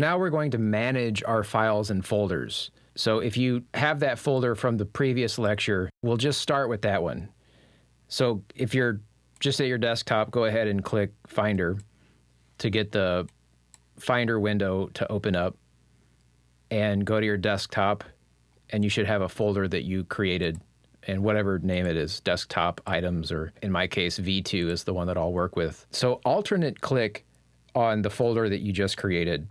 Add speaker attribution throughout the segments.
Speaker 1: now we're going to manage our files and folders. So if you have that folder from the previous lecture, we'll just start with that one. So if you're just at your desktop, go ahead and click Finder to get the Finder window to open up, and go to your desktop, and you should have a folder that you created, and whatever name it is, desktop items, or in my case, V2 is the one that I'll work with. So alternate click on the folder that you just created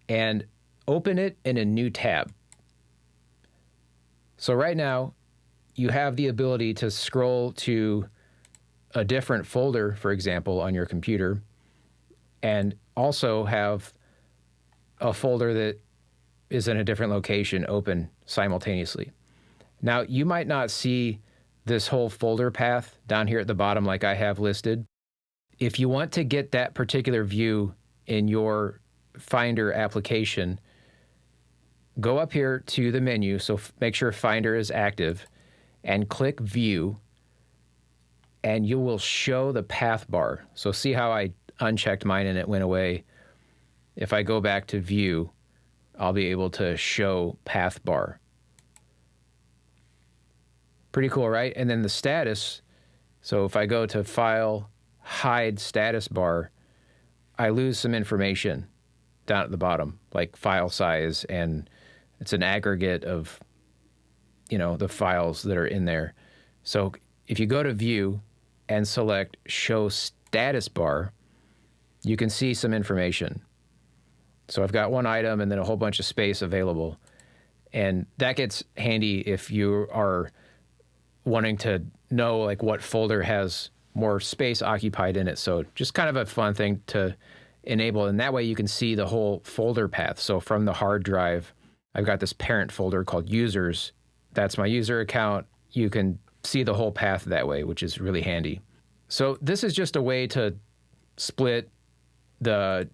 Speaker 1: and open it in a new tab. So right now, you have the ability to scroll to a different folder, for example, on your computer, and also have a folder that is in a different location open simultaneously. Now, you might not see this whole folder path down here at the bottom like I have listed. If you want to get that particular view in your Finder application, go up here to the menu, so make sure Finder is active, and click View, and you will show the path bar. So see how I unchecked mine and it went away? If I go back to View, I'll be able to show path bar. Pretty cool, right? And then the status, so if I go to File, Hide Status Bar, I lose some information down at the bottom, like file size, and it's an aggregate of, the files that are in there. So if you go to View and select Show Status Bar, you can see some information. So I've got one item and then a whole bunch of space available. And that gets handy if you are wanting to know like what folder has more space occupied in it. So just kind of a fun thing to enable. And that way you can see the whole folder path. So from the hard drive, I've got this parent folder called Users. That's my user account. You can see the whole path that way, which is really handy. So this is just a way to split the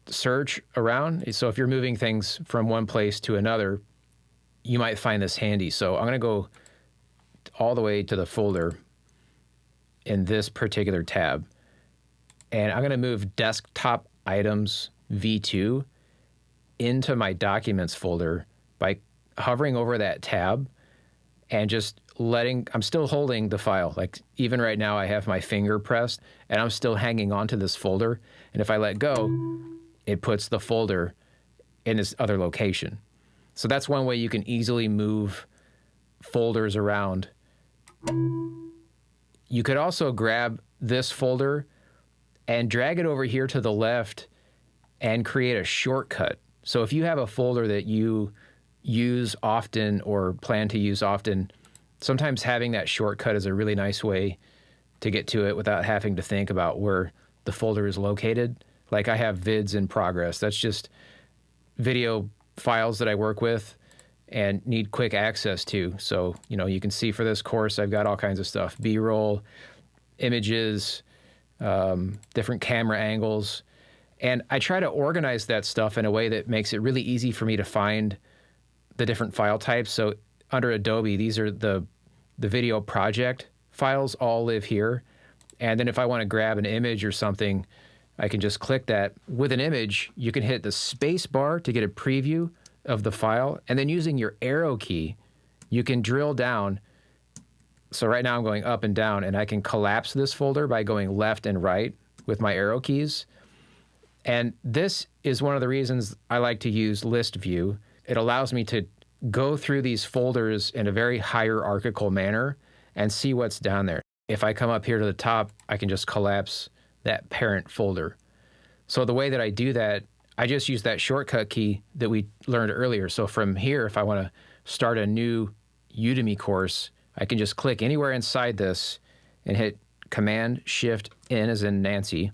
Speaker 1: search around. So if you're moving things from one place to another, you might find this handy. So I'm going to go all the way to the folder in this particular tab, and I'm going to move Desktop Items V2 into my Documents folder by hovering over that tab and just I'm still holding the file. Like even right now I have my finger pressed and I'm still hanging on to this folder. And if I let go, it puts the folder in this other location. So that's one way you can easily move folders around. You could also grab this folder and drag it over here to the left and create a shortcut. So if you have a folder that you use often or plan to use often, sometimes having that shortcut is a really nice way to get to it without having to think about where the folder is located. Like I have vids in progress. That's just video files that I work with and need quick access to. So, you can see for this course, I've got all kinds of stuff, B-roll, images, different camera angles. And I try to organize that stuff in a way that makes it really easy for me to find the different file types. So under Adobe, these are the video project files all live here. And then if I want to grab an image or something, I can just click that. With an image, you can hit the space bar to get a preview of the file. And then using your arrow key, you can drill down. So right now I'm going up and down, and I can collapse this folder by going left and right with my arrow keys. And this is one of the reasons I like to use list view. It allows me to go through these folders in a very hierarchical manner and see what's down there. If I come up here to the top, I can just collapse that parent folder. So the way that I do that, I just use that shortcut key that we learned earlier. So from here, if I want to start a new Udemy course, I can just click anywhere inside this and hit Command-Shift-N as in Nancy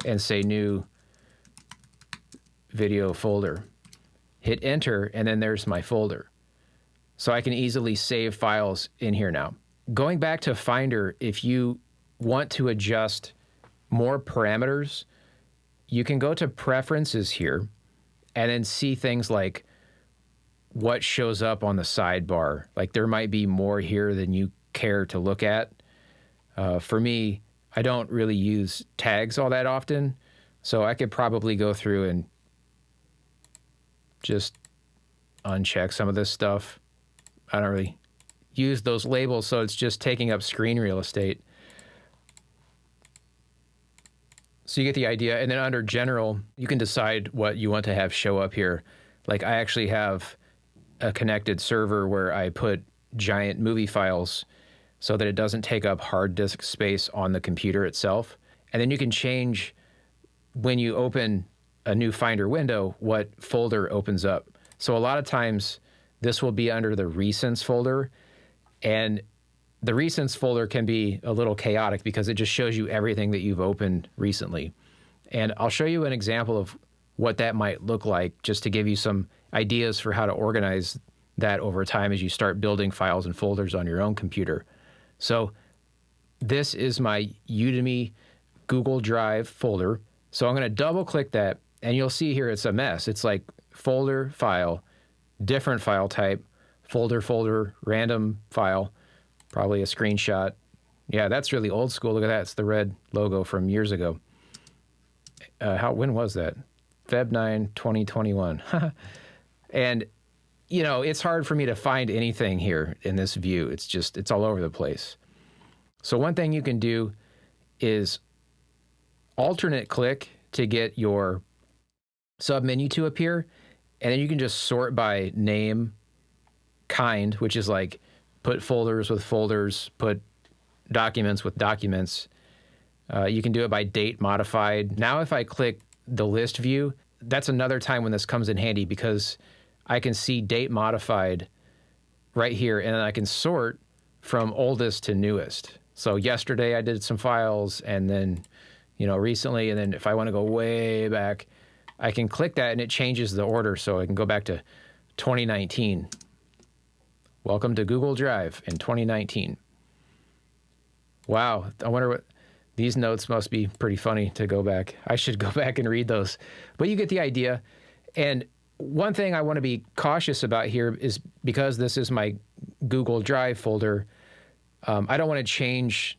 Speaker 1: and say New Video Folder. Hit Enter, and then there's my folder. So I can easily save files in here now. Going back to Finder, if you want to adjust more parameters, you can go to Preferences here and then see things like what shows up on the sidebar. Like there might be more here than you care to look at. For me, I don't really use tags all that often, so I could probably go through and just uncheck some of this stuff. I don't really use those labels, so it's just taking up screen real estate. So you get the idea. And then under general, you can decide what you want to have show up here. Like I actually have a connected server where I put giant movie files so that it doesn't take up hard disk space on the computer itself. And then you can change when you open a new Finder window, what folder opens up. So a lot of times this will be under the recents folder, and the recents folder can be a little chaotic because it just shows you everything that you've opened recently. And I'll show you an example of what that might look like just to give you some ideas for how to organize that over time as you start building files and folders on your own computer. So this is my Udemy Google Drive folder. So I'm going to double click that, and you'll see here it's a mess. It's like folder, file, different file type, folder, random file, probably a screenshot. Yeah, that's really old school. Look at that. It's the red logo from years ago. When was that? Feb 9, 2021. And, you know, it's hard for me to find anything here in this view. It's all over the place. So one thing you can do is alternate click to get your submenu to appear, and then you can just sort by name, kind, which is like put folders with folders, put documents with documents. You can do it by date modified. Now if I click the list view, that's another time when this comes in handy because I can see date modified right here, and then I can sort from oldest to newest. So yesterday I did some files, and then, you know, recently, and then if I want to go way back, I can click that and it changes the order. So I can go back to 2019. Welcome to Google Drive in 2019. Wow, I wonder what, these notes must be pretty funny to go back. I should go back and read those. But you get the idea. And one thing I want to be cautious about here is because this is my Google Drive folder, I don't want to change,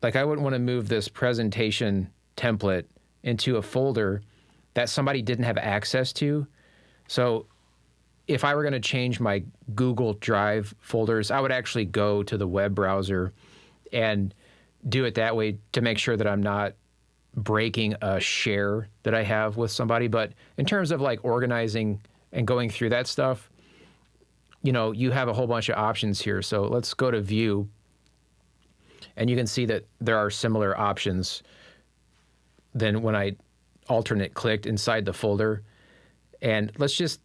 Speaker 1: like I wouldn't want to move this presentation template into a folder that somebody didn't have access to. So if I were going to change my Google Drive folders, I would actually go to the web browser and do it that way to make sure that I'm not breaking a share that I have with somebody. But in terms of like organizing and going through that stuff, you know, you have a whole bunch of options here. So let's go to View, and you can see that there are similar options than when I alternate clicked inside the folder. And let's just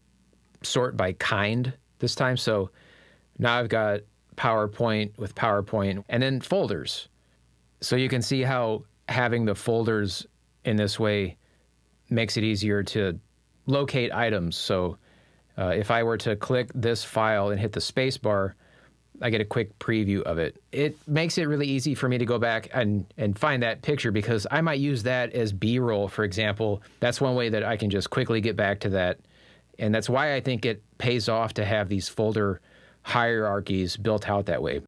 Speaker 1: sort by kind this time. So now I've got PowerPoint with PowerPoint, and then folders. So you can see how having the folders in this way makes it easier to locate items. So if I were to click this file and hit the space bar, I get a quick preview of it. It makes it really easy for me to go back and find that picture because I might use that as B-roll, for example. That's one way that I can just quickly get back to that. And that's why I think it pays off to have these folder hierarchies built out that way.